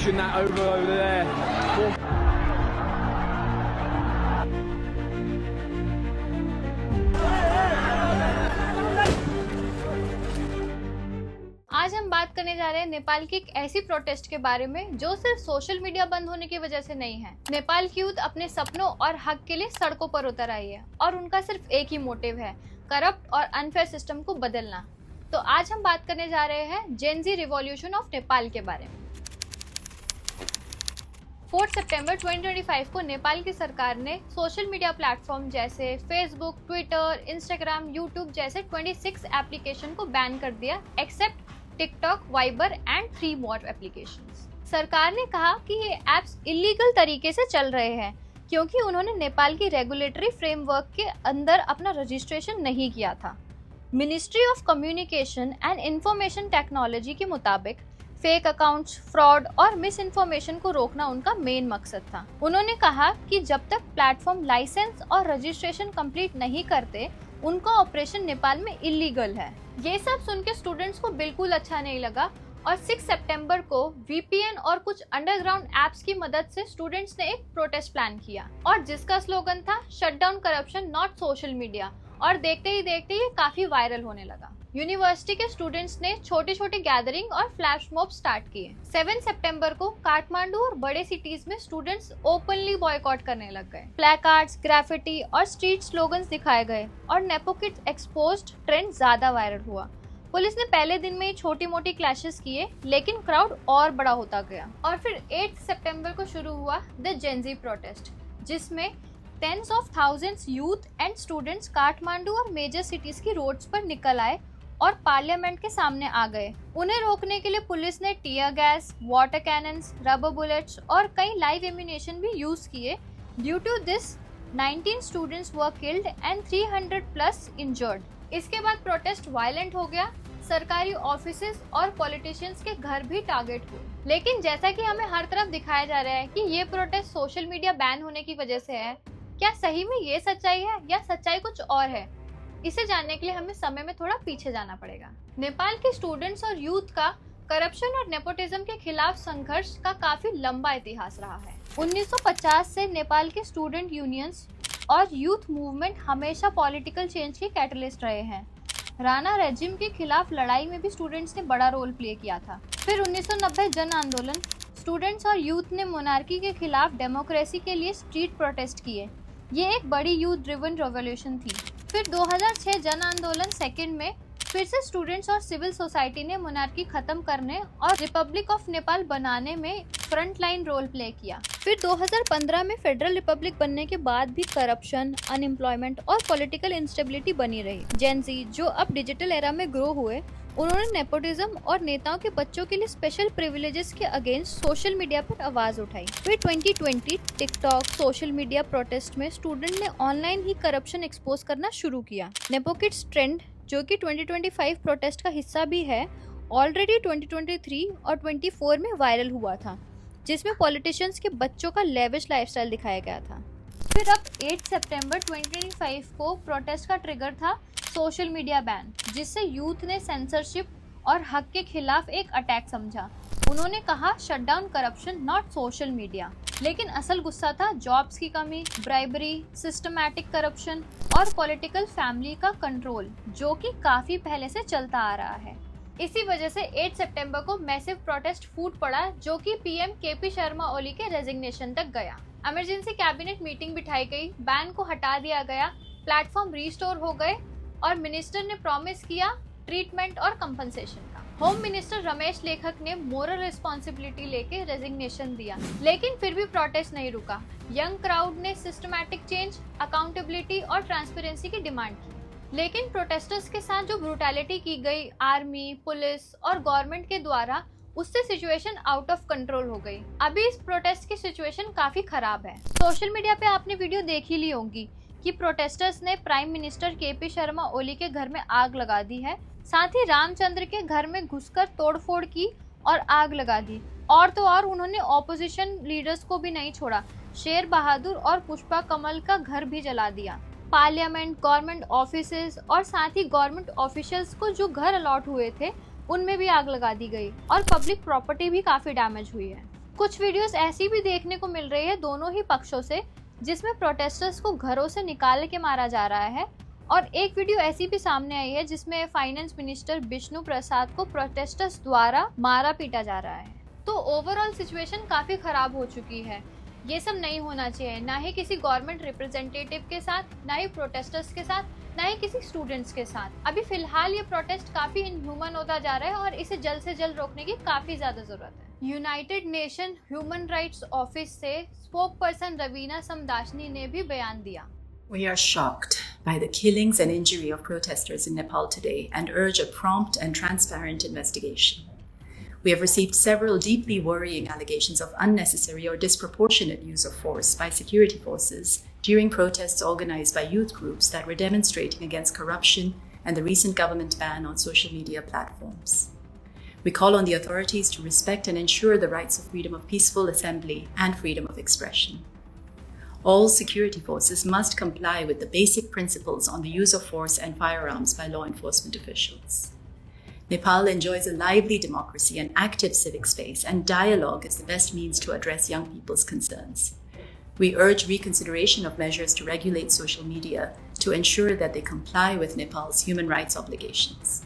pushing that over there. आज हम बात करने जा रहे हैं नेपाल की एक ऐसी प्रोटेस्ट के बारे में जो सिर्फ सोशल मीडिया बंद होने की वजह से नहीं है। नेपाल की यूथ अपने सपनों और हक के लिए सड़कों पर उतर आई है और उनका सिर्फ एक ही मोटिव है, करप्ट और अनफेयर सिस्टम को बदलना। तो आज हम बात करने जा रहे हैं जेन ज़ी रिवॉल्यूशन ऑफ नेपाल के बारे में। 4 सितंबर 2025 को नेपाल की सरकार ने सोशल मीडिया प्लेटफॉर्म जैसे फेसबुक, ट्विटर, इंस्टाग्राम, यूट्यूब जैसे 26 एप्लीकेशन को बैन कर दिया except TikTok, Viber and 3 more applications. सरकार ने कहा कि ये एप्स इलीगल तरीके से चल रहे हैं क्योंकि उन्होंने नेपाल की रेगुलेटरी फ्रेमवर्क के अंदर अपना रजिस्ट्रेशन नहीं किया था। Ministry of communication and information technology के मुताबिक फेक अकाउंट्स, फ्रॉड और मिस इन्फॉर्मेशन को रोकना उनका मेन मकसद था। उन्होंने कहा कि जब तक प्लेटफॉर्म लाइसेंस और रजिस्ट्रेशन कंप्लीट नहीं करते, उनका ऑपरेशन नेपाल में इलीगल है। ये सब सुन के स्टूडेंट्स को बिल्कुल अच्छा नहीं लगा और 6 सितंबर को वीपीएन और कुछ अंडरग्राउंड एप्स की मदद से स्टूडेंट्स ने एक प्रोटेस्ट प्लान किया और जिसका स्लोगन था shut down corruption not social media. और देखते ही देखते ये काफी वायरल होने लगा। यूनिवर्सिटी के स्टूडेंट्स ने छोटे छोटे गैदरिंग और फ्लैश मॉब स्टार्ट किए। 7 सितंबर को काठमांडू और बड़े सिटीज में स्टूडेंट्स ओपनली बॉयकॉट करने लग गए। प्लेकार्ड्स, ग्राफिटी और स्ट्रीट स्लोगन्स दिखाए गए और नेपो किड्स एक्सपोज्ड ट्रेंड ज्यादा वायरल हुआ। पुलिस ने पहले दिन में ही छोटी मोटी क्लैशेस किए लेकिन क्राउड और बड़ा होता गया और फिर 8 सितंबर को शुरू हुआ द जेन ज़ी प्रोटेस्ट, जिसमें tens of thousands youth and students Kathmandu और मेजर सिटीज की रोड्स पर निकल आए और पार्लियामेंट के सामने आ गए। उन्हें रोकने के लिए पुलिस ने tear gas, water cannons, rubber bullets और कई लाइव एम्यूनेशन भी यूज किए। Due to this 19 students were killed and 300 plus injured. इसके बाद प्रोटेस्ट वायलेंट हो गया। सरकारी ऑफिसेज और पॉलिटिशियंस के घर भी टारगेट हुए। लेकिन जैसा कि हमें हर तरफ दिखाया जा रहा है कि ये प्रोटेस्ट सोशल मीडिया बैन होने की वजह से है, क्या सही में ये सच्चाई है या सच्चाई कुछ और है? इसे जानने के लिए हमें समय में थोड़ा पीछे जाना पड़ेगा। नेपाल के स्टूडेंट्स और यूथ का करप्शन और नेपोटिज्म के खिलाफ संघर्ष का काफी लंबा इतिहास रहा है। 1950 से नेपाल के स्टूडेंट यूनियंस और यूथ मूवमेंट हमेशा पॉलिटिकल चेंज के कैटलिस्ट रहे हैं। राणा रेजिम के खिलाफ लड़ाई में भी स्टूडेंट्स ने बड़ा रोल प्ले किया था। फिर 1990 जन आंदोलन, स्टूडेंट्स और यूथ ने मोनार्की के खिलाफ डेमोक्रेसी के लिए स्ट्रीट प्रोटेस्ट किए। ये एक बड़ी यूथ ड्रिवन रेवोल्यूशन थी। फिर 2006 जन आंदोलन सेकंड में फिर से स्टूडेंट्स और सिविल सोसाइटी ने मोनार्की खत्म करने और रिपब्लिक ऑफ नेपाल बनाने में फ्रंट लाइन रोल प्ले किया। फिर 2015 में फेडरल रिपब्लिक बनने के बाद भी करप्शन, अनएम्प्लॉयमेंट और पॉलिटिकल इंस्टेबिलिटी बनी रही। जेन ज़ी जो अब डिजिटल एरा में ग्रो हुए, उन्होंने नेपोटिज्म और नेताओं के बच्चों के लिए स्पेशल प्रिविलेजेस के अगेंस्ट सोशल मीडिया पर आवाज उठाई। फिर 2020 टिकटॉक सोशल मीडिया प्रोटेस्ट में स्टूडेंट ने ऑनलाइन ही करप्शन एक्सपोज करना शुरू किया। नेपो किड्स ट्रेंड जो कि 2025 प्रोटेस्ट का हिस्सा भी है, ऑलरेडी 2023 और 24 में वायरल हुआ था, जिसमें पॉलिटिशियंस के बच्चों का लेविश लाइफस्टाइल दिखाया गया था। फिर अब 8 सितंबर 2025 को प्रोटेस्ट का ट्रिगर था सोशल मीडिया बैन, जिससे यूथ ने सेंसरशिप और हक के खिलाफ एक अटैक समझा। उन्होंने कहा shut down corruption not social media. लेकिन असल गुस्सा था जॉब्स की कमी, ब्राइबरी, सिस्टमैटिक करप्शन और पॉलिटिकल फैमिली का कंट्रोल, जो कि काफी पहले से चलता आ रहा है। इसी वजह से 8 सितंबर को मैसिव प्रोटेस्ट फूट पड़ा, जो कि पीएम केपी शर्मा ओली के रेजिग्नेशन तक गया। इमरजेंसी कैबिनेट मीटिंग बिठाई गई, बैन को हटा दिया गया, प्लेटफॉर्म रिस्टोर हो गए और मिनिस्टर ने प्रॉमिस किया ट्रीटमेंट और कंपनसेशन का। होम मिनिस्टर रमेश लेखक ने मोरल रिस्पॉन्सिबिलिटी लेके रेजिग्नेशन दिया, लेकिन फिर भी प्रोटेस्ट नहीं रुका। यंग क्राउड ने सिस्टमैटिक चेंज, अकाउंटेबिलिटी और ट्रांसपेरेंसी की डिमांड की। लेकिन प्रोटेस्टर्स के साथ जो ब्रूटैलिटी की गई आर्मी, पुलिस और गवर्नमेंट के द्वारा, उससे सिचुएशन आउट ऑफ कंट्रोल हो गई। अभी इस प्रोटेस्ट की सिचुएशन काफी खराब है। सोशल मीडिया पे आपने वीडियो देखी ली होगी कि प्रोटेस्टर्स ने prime minister KP Sharma Oli के घर में आग लगा दी है, साथ ही रामचंद्र के घर में घुसकर तोड़फोड़ की और आग लगा दी। और तो और उन्होंने ऑपोजिशन लीडर्स को भी नहीं छोड़ा, शेर बहादुर और पुष्पा कमल का घर भी जला दिया। पार्लियामेंट, गवर्नमेंट ऑफिसेज और साथ ही गवर्नमेंट ऑफिशियल्स को जो घर अलॉट हुए थे उनमें भी आग लगा दी गई और पब्लिक प्रॉपर्टी भी काफी डैमेज हुई है। कुछ वीडियोस ऐसी भी देखने को मिल रही है दोनों ही पक्षों से, जिसमें प्रोटेस्टर्स को घरों से निकाल के मारा जा रहा है। और एक वीडियो ऐसी भी सामने आई है जिसमें फाइनेंस मिनिस्टर विष्णु प्रसाद को प्रोटेस्टर्स द्वारा मारा पीटा जा रहा है। तो ओवरऑल सिचुएशन काफी खराब हो चुकी है। ये सब नहीं होना चाहिए, ना ही किसी गवर्नमेंट रिप्रेजेंटेटिव के साथ, ना ही प्रोटेस्टर्स के साथ, ना ही किसी स्टूडेंट्स के साथ। अभी फिलहाल ये प्रोटेस्ट काफी इनह्यूमन होता जा रहा है और इसे जल्द से जल्द रोकने की काफी ज्यादा जरूरत है। United nation human rights office से स्पोक पर्सन रवीना समदाशनी ने भी बयान दिया। We are shocked by the killings and injury of protesters in Nepal today and urge a prompt and transparent investigation. We have received several deeply worrying allegations of unnecessary or disproportionate use of force by security forces during protests organized by youth groups that were demonstrating against corruption and the recent government ban on social media platforms. We call on the authorities to respect and ensure the rights of freedom of peaceful assembly and freedom of expression. All security forces must comply with the basic principles on the use of force and firearms by law enforcement officials. Nepal enjoys a lively democracy and active civic space, and dialogue is the best means to address young people's concerns. We urge reconsideration of measures to regulate social media to ensure that they comply with Nepal's human rights obligations.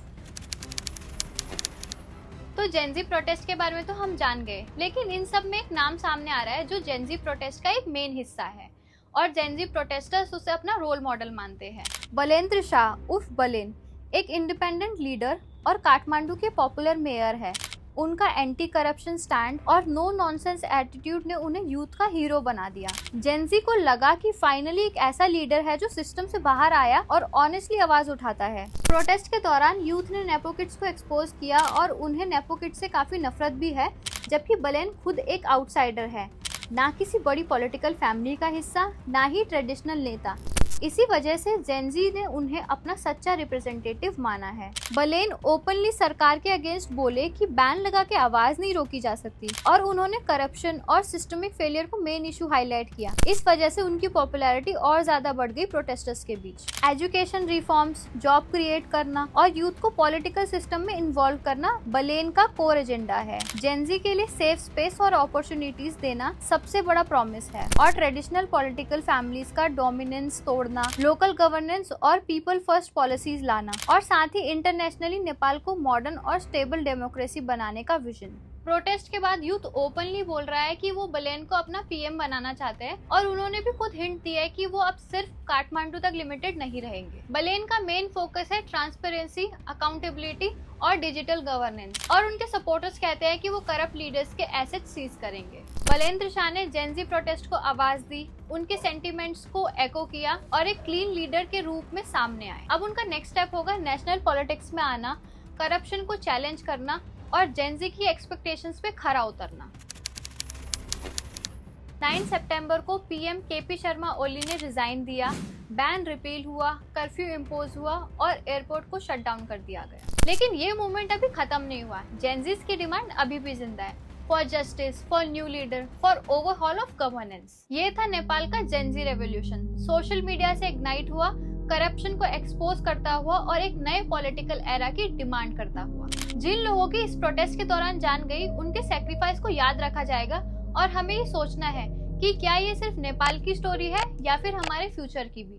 तो Gen Z protest के बारे में तो हम जान गए, लेकिन इन सब में एक नाम सामने आ रहा है जो जेनजी प्रोटेस्ट का एक मेन हिस्सा है और जेनजी प्रोटेस्टर्स उसे अपना रोल मॉडल मानते हैं। बलेंद्र शाह उर्फ बलेन एक इंडिपेंडेंट लीडर और काठमांडू के पॉपुलर मेयर है। उनका एंटी करप्शन स्टैंड और नो नॉनसेंस एटीट्यूड ने उन्हें यूथ का हीरो बना दिया। जेनजी को लगा कि फाइनली एक ऐसा लीडर है जो सिस्टम से बाहर आया और ऑनेस्टली आवाज उठाता है। प्रोटेस्ट के दौरान यूथ ने नेपो किड्स को एक्सपोज किया और उन्हें नेपो किड्स से काफी नफरत भी है, जबकि बलेन खुद एक आउटसाइडर है, ना किसी बड़ी पॉलिटिकल फैमिली का हिस्सा, ना ही ट्रेडिशनल नेता। इसी वजह से जेनजी ने उन्हें अपना सच्चा रिप्रेजेंटेटिव माना है। बलेन ओपनली सरकार के अगेंस्ट बोले कि बैन लगा के आवाज नहीं रोकी जा सकती और उन्होंने करप्शन और सिस्टमिक फेलियर को मेन इशू हाईलाइट किया। इस वजह से उनकी पॉपुलैरिटी और ज्यादा बढ़ गई प्रोटेस्टर्स के बीच। एजुकेशन रिफॉर्म्स, जॉब क्रिएट करना और यूथ को पॉलिटिकल सिस्टम में इन्वॉल्व करना बलेन का कोर एजेंडा है। जेनजी के लिए सेफ स्पेस और अपॉर्चुनिटीज देना सबसे बड़ा प्रॉमिस है और ट्रेडिशनल पॉलिटिकल फैमिलीज का डोमिनेंस तोड़ना, लोकल गवर्नेंस और पीपल फर्स्ट पॉलिसीज लाना और साथ ही इंटरनेशनली नेपाल को मॉडर्न और स्टेबल डेमोक्रेसी बनाने का विजन। प्रोटेस्ट के बाद यूथ ओपनली बोल रहा है कि वो बलेन को अपना पीएम बनाना चाहते हैं और उन्होंने भी खुद हिंट दिया है कि वो अब सिर्फ काठमांडू तक लिमिटेड नहीं रहेंगे। बलेन का मेन फोकस है ट्रांसपेरेंसी, अकाउंटेबिलिटी और डिजिटल गवर्नेंस और उनके सपोर्टर्स कहते हैं कि वो करप्ट लीडर्स के एसेट सीज करेंगे। बलेंद्र शाह ने जेनजी प्रोटेस्ट को आवाज दी, उनके सेंटिमेंट्स को एको किया और एक क्लीन लीडर के रूप में सामने आए। अब उनका नेक्स्ट स्टेप होगा नेशनल पॉलिटिक्स में आना, करप्शन को चैलेंज करना और जेनजी की एक्सपेक्टेशंस पे खरा उतरना। 9 सितंबर को पीएम केपी शर्मा ओली ने रिजाइन दिया, बैन रिपील हुआ, कर्फ्यू इम्पोज हुआ और एयरपोर्ट को शट डाउन कर दिया गया। लेकिन ये मूवमेंट अभी खत्म नहीं हुआ। जेनजीज की डिमांड अभी भी जिंदा है, for justice, for new leader, for overhaul of governance. ये था नेपाल का जेनजी रेवोल्यूशन। सोशल मीडिया से इग्नाइट हुआ, करप्शन को एक्सपोज करता हुआ और एक नए पॉलिटिकल एरा की डिमांड करता हुआ। जिन लोगों की इस प्रोटेस्ट के दौरान जान गई, उनके सेक्रीफाइस को याद रखा जाएगा और हमें ये सोचना है कि क्या ये सिर्फ नेपाल की स्टोरी है या फिर हमारे फ्यूचर की भी।